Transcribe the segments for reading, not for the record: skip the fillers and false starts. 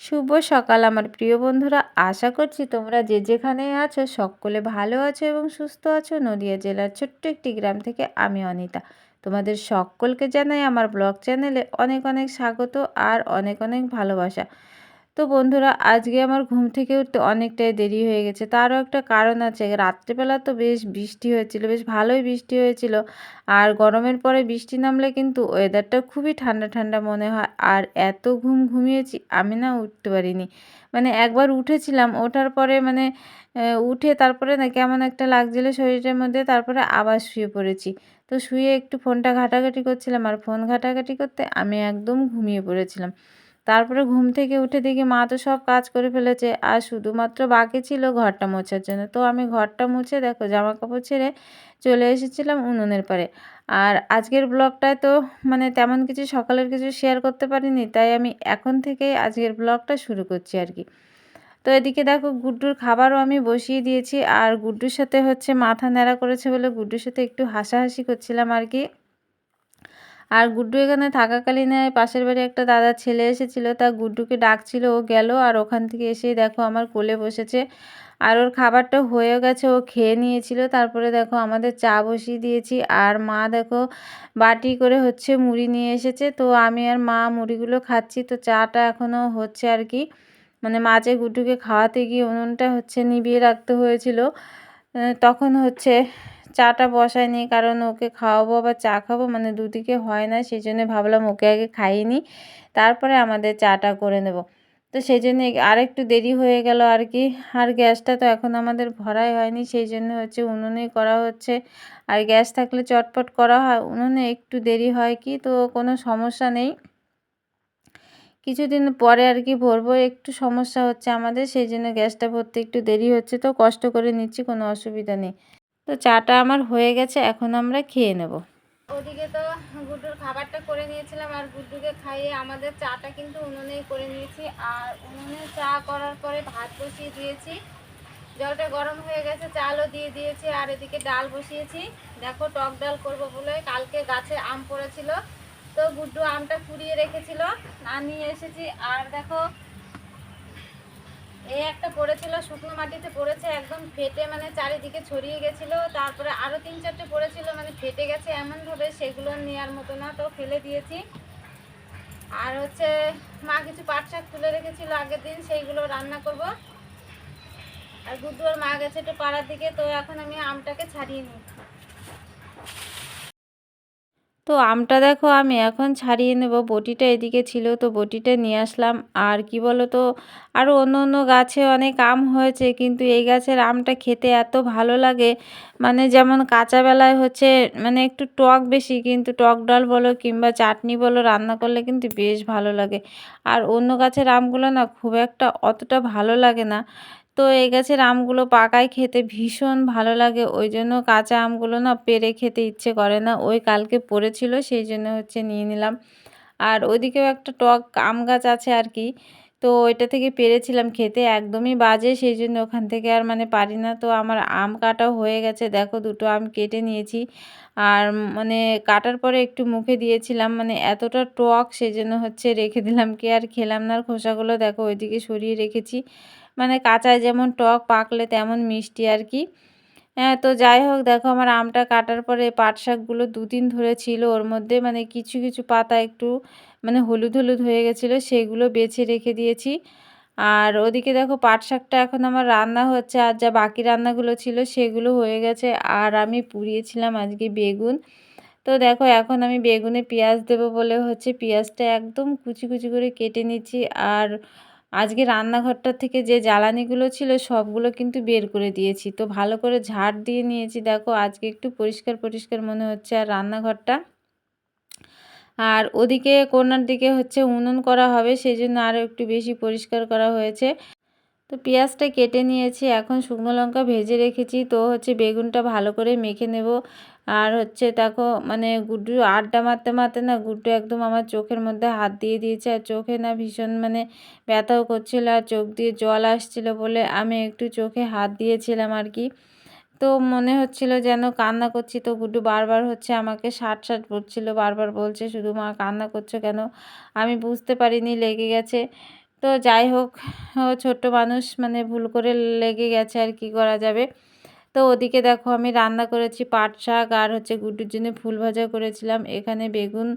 শুভ সকাল আমার প্রিয় বন্ধুরা, আশা করছি তোমরা যে যেখানে আছো সকলে ভালো আছো এবং সুস্থ আছো। নদিয়া জেলার ছোট্ট একটি গ্রাম থেকে আমি অনিতা তোমাদের সকলকে জানাই আমার ব্লগ চ্যানেলে অনেক অনেক স্বাগত আর অনেক অনেক ভালোবাসা। তো বন্ধুরা, আজকে আমার ঘুম থেকে উঠতে অনেকটাই দেরি হয়ে গেছে। তারও একটা কারণ আছে। রাত্রেবেলা তো বেশ বৃষ্টি হয়েছিল, বেশ ভালোই বৃষ্টি হয়েছিল। আর গরমের পরে বৃষ্টি নামলে কিন্তু ওয়েদারটা খুবই ঠান্ডা ঠান্ডা মনে হয়। আর এত ঘুমিয়েছি আমি, না উঠতে পারিনি। মানে একবার উঠেছিলাম, ওঠার পরে মানে উঠে তারপরে না কেমন একটা লাগছিল শরীরের মধ্যে, তারপরে আবার শুয়ে পড়েছি। তো শুয়ে একটু ফোনটা ঘাটাঘাটি করছিলাম, আর ফোন ঘাটাঘাটি করতে আমি একদম ঘুমিয়ে পড়েছিলাম। তারপরে ঘুম থেকে উঠে দেখি মা তো সব কাজ করে ফেলেছে, আর শুধুমাত্র বাকি ছিল ঘরটা মোছার জন্য। তো আমি ঘরটা মুছে দেখো জামা কাপড় ছেড়ে চলে এসেছিলাম উনুনের পাড়ে। আর আজকের ব্লগটায় তো মানে তেমন কিছু সকালের কিছু শেয়ার করতে পারিনি, তাই আমি এখন থেকেই আজকের ব্লগটা শুরু করছি আর কি। তো এদিকে দেখো গুড্ডুর খাবারও আমি বসিয়ে দিয়েছি, আর গুড্ডুর সাথে হচ্ছে মাথা ন্যাড়া করেছে বলে গুড্ডুর সাথে একটু হাসাহাসি করছিলাম আর কি। আর গুড্ডু এখানে থাকাকালীনে পাশের বাড়ি একটা দাদার ছেলে এসেছিল, তা গুড্ডুকে ডাকছিল, ও গেল আর ওখান থেকে এসেই দেখো আমার কোলে বসেছে। আর ওর খাবারটা হয়ে গেছে, ও খেয়ে নিয়েছিল। তারপরে দেখো আমাদের চা বসিয়ে দিয়েছি, আর মা দেখো বাটি করে হচ্ছে মুড়ি নিয়ে এসেছে। তো আমি আর মা মুড়িগুলো খাচ্ছি, তো চাটা এখনও হচ্ছে আর কি। মানে মাঝে গুড্ডুকে খাওয়াতে গিয়ে উনুনটা হচ্ছে নিভিয়ে রাখতে হয়েছিল, তখন হচ্ছে চাটা বসাইনি, কারণ ওকে খাওয়াবো আবার চা খাবো, মানে দুদিকে হয় না। সেই জন্য ভাবলাম ওকে আগে খাইয়ে নিই, তারপরে আমাদের চাটা করে নেব। তো সেই জন্য আরেকটু দেরি হয়ে গেল আর কি। আর গ্যাসটা তো এখন আমাদের ভরাই হয়নি, সেই জন্য হচ্ছে উনুনেই করা হচ্ছে। আর গ্যাস থাকলে চটপট করা হয়, উনুনে একটু দেরি হয় কি, তো কোনো সমস্যা নেই। কিছুদিন পরে আর কি ভরবো, একটু সমস্যা হচ্ছে আমাদের, সেই জন্য গ্যাসটা ভরতে একটু দেরি হচ্ছে। তো কষ্ট করে নিচ্ছি, কোনো অসুবিধা নেই। তো চাটা আমার হয়ে গেছে, এখন আমরা খেয়ে নেব। ওদিকে তো গুড্ডুর খাবারটা করে নিয়েছিলাম, আর গুড্ডুকে খাইয়ে আমাদের চাটা কিন্তু উনুনেই করে নিয়েছি। আর উনুনে চা করার পরে ভাত বসিয়ে দিয়েছি, জলটা গরম হয়ে গেছে, চালও দিয়ে দিয়েছি। আর এদিকে ডাল বসিয়েছি, দেখো টক ডাল করবো বলে। কালকে গাছে আম পড়েছিল, তো গুড্ডু আমটা কুড়িয়ে রেখেছিল, আর নিয়ে এসেছি। আর দেখো এই একটা পড়েছিল, শুকনো মাটিতে পড়েছে, একদম ফেটে মানে চারিদিকে ছড়িয়ে গেছিলো। তারপরে আরও 3-4টে পড়েছিল, মানে ফেটে গেছে এমনভাবে, সেগুলো নেওয়ার মতো না, তো ফেলে দিয়েছি। আর হচ্ছে মা কিছু পাট শাক তুলে রেখেছিল আগের দিন, সেইগুলো রান্না করব। আর গুড্ডু আর মা গেছে একটু পাড়ার দিকে, তো এখন আমি আমটাকে ছাড়িয়ে নিই। তো আমটা দেখো আমি এখন ছাড়িয়ে নেব, বটিটা এদিকে ছিল, তো বটিটা নিয়ে আসলাম। আর কি বলো তো, আরও অন্য অন্য গাছে অনেক আম হয়েছে, কিন্তু এই গাছের আমটা খেতে এত ভালো লাগে। মানে যেমন কাঁচাবেলায় হচ্ছে মানে একটু টক বেশি, কিন্তু টক ডাল বলো কিংবা চাটনি বলো রান্না করলে কিন্তু বেশ ভালো লাগে। আর অন্য গাছের আমগুলো না খুব একটা অতটা ভালো লাগে না। তো এই গাছের আমগুলো পাকায় খেতে ভীষণ ভালো লাগে, ওই জন্য কাঁচা আমগুলো না পেড়ে খেতে ইচ্ছে করে না। ওই কালকে পড়েছিল, সেই জন্য হচ্ছে নিয়ে নিলাম। আর ওইদিকেও একটা টক আম গাছ আছে আর কি, তো ওইটা থেকে পেড়েছিলাম, খেতে একদমই বাজে, সেই জন্য ওখান থেকে আর মানে পারি না। তো আমার আম কাটাও হয়ে গেছে, দেখো দুটো আম কেটে নিয়েছি। আর মানে কাটার পরে একটু মুখে দিয়েছিলাম, মানে এতটা টক, সেই জন্য হচ্ছে রেখে দিলাম, কি আর খেলাম না। আর খোসাগুলো দেখো ওইদিকে সরিয়ে রেখেছি, মানে কাঁচায় যেমন টক, পাকলে তেমন মিষ্টি আর কি। হ্যাঁ, তো যাই হোক দেখো আমার আমটা কাটার পরে পাট শাকগুলো 2 দিন ধরে ছিল ওর মধ্যে, মানে কিছু কিছু পাতা একটু মানে হলুদ হলুদ হয়ে গেছিলো, সেগুলো বেছে রেখে দিয়েছি। আর ওদিকে দেখো পাট শাকটা এখন আমার রান্না হচ্ছে, আর যা বাকি রান্নাগুলো ছিল সেগুলো হয়ে গেছে। আর আমি পুড়িয়েছিলাম আজকে বেগুন। তো দেখো এখন আমি বেগুনে পেঁয়াজ দেবো বলে হচ্ছে পেঁয়াজটা একদম কুচি কুচি করে কেটে নিচ্ছি। আর আজকে রান্নাঘরটা থেকে যে জ্বালানিগুলো ছিল সবগুলো কিন্তু বের করে দিয়েছি, তো ভালো করে ঝাড় দিয়ে নিয়েছি। দেখো আজকে একটু পরিষ্কার পরিষ্কার মনে হচ্ছে আর রান্নাঘরটা। আর ওদিকে কোণার দিকে হচ্ছে উনুন করা হবে, সেই জন্য আরও একটু বেশি পরিষ্কার করা হয়েছে। তো পেঁয়াজটা কেটে নিয়েছি, এখন শুকনো লঙ্কা ভেজে রেখেছি, তো হচ্ছে বেগুনটা ভালো করে মেখে নেব। আর হচ্ছে দেখো মানে গুড্ডু আড্ডা মারতে মারতে না গুড্ডু একদম আমার চোখের মধ্যে হাত দিয়ে দিয়েছে, আর চোখে না ভীষণ মানে ব্যথাও করছিল, আর চোখ দিয়ে জল আসছিল বলে আমি একটু চোখে হাত দিয়েছিলাম আর কি। তো মনে হচ্ছিল যেন কান্না করছি, তো গুড্ডু বারবার হচ্ছে আমাকে শাট শাট করছিল, বারবার বলছে শুধু মা কান্না করছো কেন। আমি বুঝতে পারিনি লেগে গেছে, তো যাই হোক, ও ছোট্ট মানুষ, মানে ভুল করে লেগে গেছে, আর কি করা যাবে। তো ওদিকে দেখো আমি রান্না করেছি পাট শাক, আর হচ্ছে গুড্ডুর জন্য ফুল ভাজা করেছিলাম, এখানে বেগুন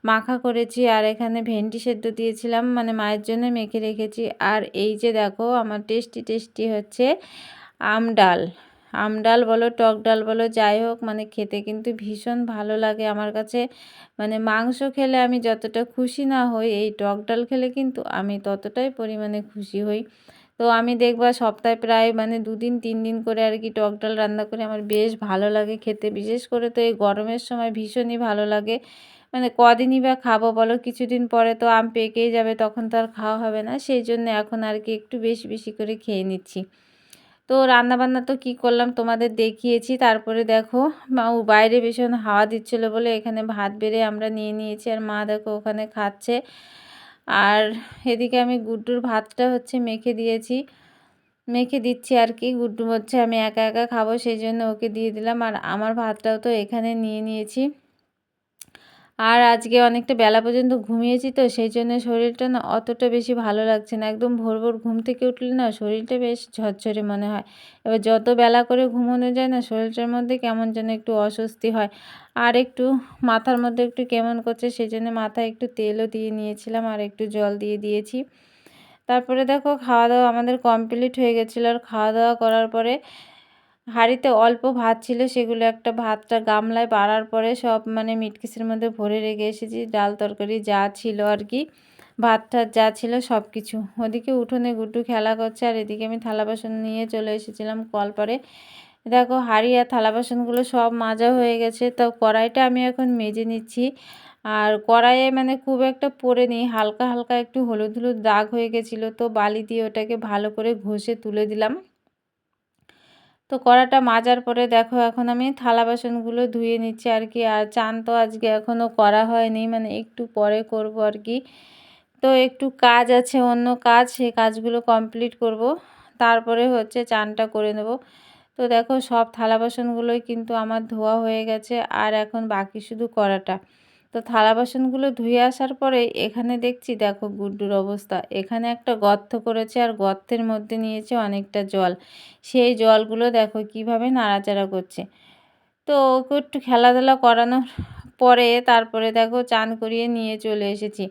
মাখা করেছি, আর এখানে ভেন্ডি সেদ্ধ দিয়েছিলাম, মানে মায়ের জন্য মেখে রেখেছি। আর এই যে দেখো আমার টেস্টি টেস্টি হচ্ছে আম ডাল। আম ডাল বলো, টক ডাল বলো, যাই হোক, মানে খেতে কিন্তু ভীষণ ভালো লাগে আমার কাছে। মানে মাংস খেলে আমি যতটা খুশি না হই, এই টক ডাল খেলে কিন্তু আমি ততটাই পরিমাণে খুশি হই। তো আমি দেখবা সপ্তাহে প্রায় মানে 2 দিন 3 দিন করে আর কি টক ডাল রান্না করি। আমার বেশ ভালো লাগে খেতে। বিশেষ করে তো এই গরমের সময় ভীষণই ভালো লাগে। মানে কদিনই বা খাবো বলো? কিছুদিন পরে তো আম পেকেই যাবে, তখন তো আর খাওয়া হবে না। সেইজন্য এখন আর কি একটু বেশি বেশি করে খেয়ে নিচ্ছি। তো রান্নাবান্না তো কি করলাম তোমাদের দেখিয়েছি। তারপরে দেখো বাইরে ভীষণ হাওয়া দিচ্ছিল বলে এখানে ভাত বেড়ে আমরা নিয়ে নিয়েছি, আর মা দেখো ওখানে খাচ্ছে। আর এদিকে আমি গুড্ডুর ভাতটা হচ্ছে মেখে দিচ্ছি আর কি। গুড্ডু হচ্ছে আমি একা একা খাবো, সেই জন্য ওকে দিয়ে দিলাম, আর আমার ভাতটাও তো এখানে নিয়ে নিয়েছি। আর আজকে অনেকটা বেলা পর্যন্ত ঘুমিয়েছি, তো সেই জন্য শরীরটা না অতটা বেশি ভালো লাগছে না। একদম ভোর ভোর ঘুম থেকে উঠলে না শরীরটা বেশ ঝরঝরে মনে হয়। এবার যত বেলা করে ঘুমানো যায় না, শরীরটার মধ্যে কেমন যেন একটু অস্বস্তি হয়, আর একটু মাথার মধ্যে একটু কেমন করছে, সেই জন্য মাথায় একটু তেলও দিয়ে নিয়েছিলাম, আর একটু জল দিয়ে দিয়েছি। তারপরে দেখো খাওয়া দাওয়া আমাদের কমপ্লিট হয়ে গেছিলো, আর খাওয়া দাওয়া করার পরে হাঁড়িতে অল্প ভাত ছিল, সেগুলো একটা ভাতটা গামলায় বাড়ার পরে সব মানে মিটকিসের মধ্যে ভরে রেখে এসেছি। ডাল তরকারি যা ছিল আর কি, ভাত টাত যা ছিল সব কিছু। ওদিকে উঠোনে গুড্ডু খেলা করছে, আর এদিকে আমি থালা বাসন নিয়ে চলে এসেছিলাম কলপারে। দেখো হাঁড়ি আর থালা বাসনগুলো সব মাজা হয়ে গেছে, তো কড়াইটা আমি এখন মেজে নিচ্ছি। আর কড়াইয়ে মানে খুব একটা পড়েনি, হালকা হালকা একটু হলুদ হলুদ দাগ হয়ে গেছিলো, তো বালি দিয়ে ওটাকে ভালো করে ঘষে তুলে দিলাম। তো কড়াটা মাজার পরে দেখো এখন আমি থালা বাসনগুলো ধুয়ে নিচ্ছি আর কি। আর চান তো আজকে এখনও করা হয়নি, মানে একটু পরে করব আর কি। তো একটু কাজ আছে, অন্য কাজ, সেই কাজগুলো কমপ্লিট করব, তারপরে হচ্ছে চানটা করে নেব। তো দেখো সব থালা বাসনগুলোই কিন্তু আমার ধোয়া হয়ে গেছে, আর এখন বাকি শুধু কড়াটা। তো থালা বাসনগুলো ধুয়ে আসার পরে এখানে দেখছি দেখো গুড্ডুর অবস্থা, এখানে একটা গর্ত করেছে, আর গর্তের মধ্যে নিয়েছে অনেকটা জল। সেই জলগুলো দেখো কিভাবে নাড়াচাড়া করছে। তো ওকে একটু খেলাধুলা করানোর পরে তারপরে দেখো চান করিয়ে নিয়ে চলে এসেছি।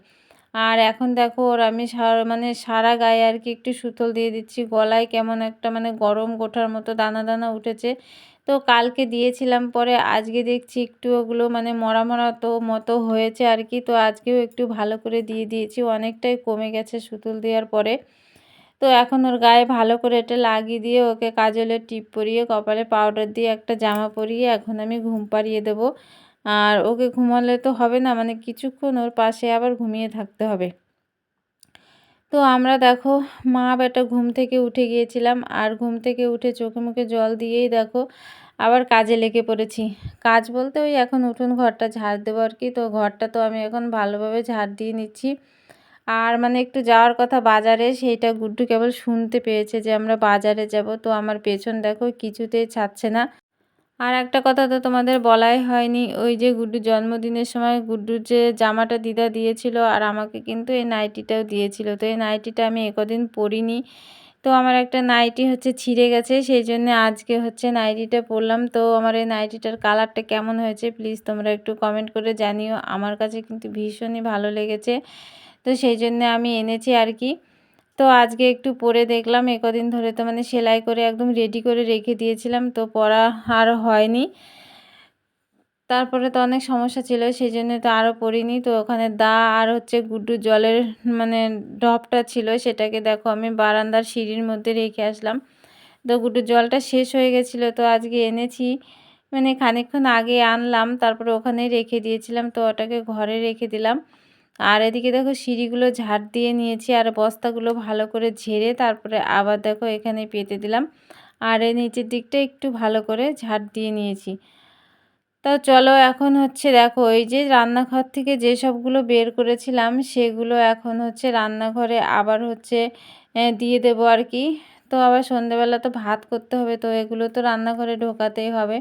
আর এখন দেখো ওর আমি মানে সারা গায়ে আর কি একটু সুতল দিয়ে দিচ্ছি। গলায় কেমন একটা মানে গরম গোঠার মতো দানা দানা উঠেছে। তো কালকে দিয়েছিলাম, পরে আজকে দেখছি একটু ওগুলো মানে মরা মরা তো মতো হয়েছে আর কি। তো আজকেও একটু ভালো করে দিয়ে দিয়েছি, অনেকটাই কমে গেছে সুতল দেওয়ার পরে। তো এখন ওর গায়ে ভালো করে এটা লাগিয়ে দিয়ে ওকে কাজলের টিপ পরিয়ে কপালে পাউডার দিয়ে একটা জামা পরিয়ে এখন আমি ঘুম পাড়িয়ে দেবো। আর ওকে ঘুমালে তো হবে না, মানে কিছুক্ষণ ওর পাশে আবার ঘুমিয়ে থাকতে হবে। তো আমরা দেখো মা বেটা ঘুম থেকে উঠে গিয়েছিলাম, আর ঘুম থেকে উঠে চোখে মুখে জল দিয়েই দেখো আবার কাজে লেগে পড়েছি। কাজ বলতে ওই এখন উঠোন ঘরটা ঝাড় দেবো আর কি। তো ঘরটা তো আমি এখন ভালোভাবে ঝাড় দিয়ে নিচ্ছি। আর মানে একটু যাওয়ার কথা বাজারে, সেইটা গুড্ডু কেবল শুনতে পেয়েছে যে আমরা বাজারে যাব। তো আমার পেছন দেখো কিছুতেই ছাড়ছে না। আর একটা কথা তো তোমাদের বলাই হয়নি, ওই যে গুড্ডুর জন্মদিনের সময় গুড্ডুর যে জামাটা দিদা দিয়েছিল, আর আমাকে কিন্তু এই নাইটিটাও দিয়েছিল। তো এই নাইটিটা আমি একদিন পরিনি, তো আমার একটা নাইটি হচ্ছে ছিঁড়ে গেছে, সেই জন্য আজকে হচ্ছে নাইটিটা পরলাম। তো আমার এই নাইটিটার কালারটা কেমন হয়েছে প্লিজ তোমরা একটু কমেন্ট করে জানিও। আমার কাছে কিন্তু ভীষণই ভালো লেগেছে, তো সেই জন্য আমি এনেছি আর কি। তো আজকে একটু পরে দেখলাম, কদিন ধরে তো মানে সেলাই করে একদম রেডি করে রেখে দিয়েছিলাম, তো পরা আর হয়নি। তারপরে তো অনেক সমস্যা ছিল, সেই জন্য তো আরও পরিনি। তো ওখানে আর হচ্ছে গুড্ডু জলের মানে ড্রপটা ছিল, সেটাকে দেখো আমি বারান্দার সিঁড়ির মধ্যে রেখে আসলাম। তো গুড্ডুর জলটা শেষ হয়ে গেছিলো, তো আজকে এনেছি, মানে খানিকক্ষণ আগে আনলাম, তারপরে ওখানেই রেখে দিয়েছিলাম, তো ওটাকে ঘরে রেখে দিলাম। আর এদিকে দেখো সিঁড়িগুলো ঝাড় দিয়ে নিয়েছি, আর বস্তাগুলো ভালো করে ঝেড়ে তারপরে আবার দেখো এখানে পেতে দিলাম, আর এই নিচের দিকটা একটু ভালো করে ঝাড় দিয়ে নিয়েছি। তা চলো এখন হচ্ছে দেখো এই যে রান্নাঘর থেকে যে সবগুলো বের করেছিলাম, সেগুলো এখন হচ্ছে রান্নাঘরে আবার হচ্ছে দিয়ে দেবো আর কি। তো আবার সন্ধেবেলা তো ভাত করতে হবে, তো এগুলো তো রান্নাঘরে ঢোকাতেই হবে।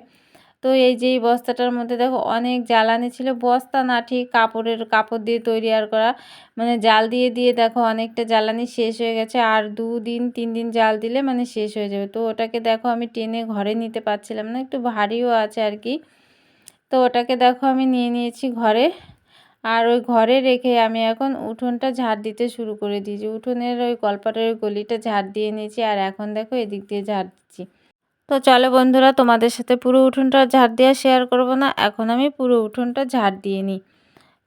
তো এই যে এই বস্তাটার মধ্যে দেখো অনেক জ্বালানি ছিল, বস্তা না ঠিক কাপড় দিয়ে তৈরি আর করা, মানে জাল দিয়ে দিয়ে দেখো অনেকটা জ্বালানি শেষ হয়ে গেছে, আর 2 দিন 3 দিন জাল দিলে মানে শেষ হয়ে যাবে। তো ওটাকে দেখো আমি টেনে ঘরে নিতে পারছিলাম না, একটু ভারীও আছে আর কি। তো ওটাকে দেখো আমি নিয়ে নিয়েছি ঘরে, আর ওই ঘরে রেখে আমি এখন উঠোনটা ঝাড় দিতে শুরু করে দিয়েছি। উঠোনের ওই কলপাটের ওই গলিটা ঝাড় দিয়ে নিয়েছি, আর এখন দেখো এদিক দিয়ে ঝাড় দিচ্ছি। তো চলো বন্ধুরা, তোমাদের সাথে পুরো উঠোনটা ঝাড় দেওয়া শেয়ার করব না, এখন আমি পুরো উঠোনটা ঝাড় দিয়ে নিই।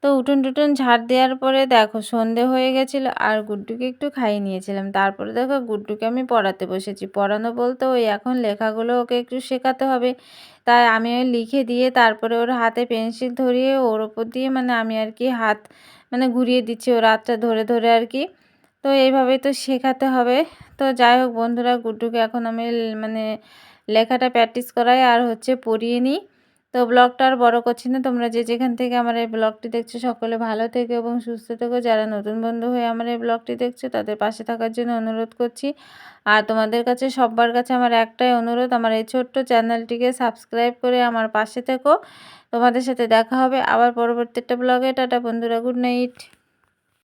তো উঠোন টুঠোন ঝাড় দেওয়ার পরে দেখো সন্ধে হয়ে গেছিলো, আর গুড্ডুকে একটু খাইয়ে নিয়েছিলাম। তারপরে দেখো গুড্ডুকে আমি পড়াতে বসেছি। পড়ানো বলতে ওই এখন লেখাগুলো ওকে একটু শেখাতে হবে, তাই আমি ওই লিখে দিয়ে তারপরে ওর হাতে পেন্সিল ধরিয়ে ওর ওপর দিয়ে মানে আমি আর কি হাত মানে ঘুরিয়ে দিচ্ছি ওর হাতটা ধরে ধরে আর কি। তো এইভাবেই তো শেখাতে হবে। তো যাই হোক বন্ধুরা, গুড্ডুকে এখন আমি মানে লেখাটা প্র্যাকটিস করাই আর হচ্ছে পড়িয়ে নিই। তো ব্লগটা আর বড় করছি না, তোমরা যে যেখান থেকে আমার এই ব্লগটি দেখছো সকলে ভালো থেকো এবং সুস্থ থেকো। যারা নতুন বন্ধু হয়ে আমার এই ব্লগটি দেখছো তাদের পাশে থাকার জন্য অনুরোধ করছি। আর তোমাদের কাছে সবার কাছে আমার একটাই অনুরোধ, আমার এই ছোট্ট চ্যানেলটিকে সাবস্ক্রাইব করে আমার পাশে থেকো। তোমাদের সাথে দেখা হবে আবার পরবর্তী একটা ব্লগে। টাটা বন্ধুরা, গুড নাইট।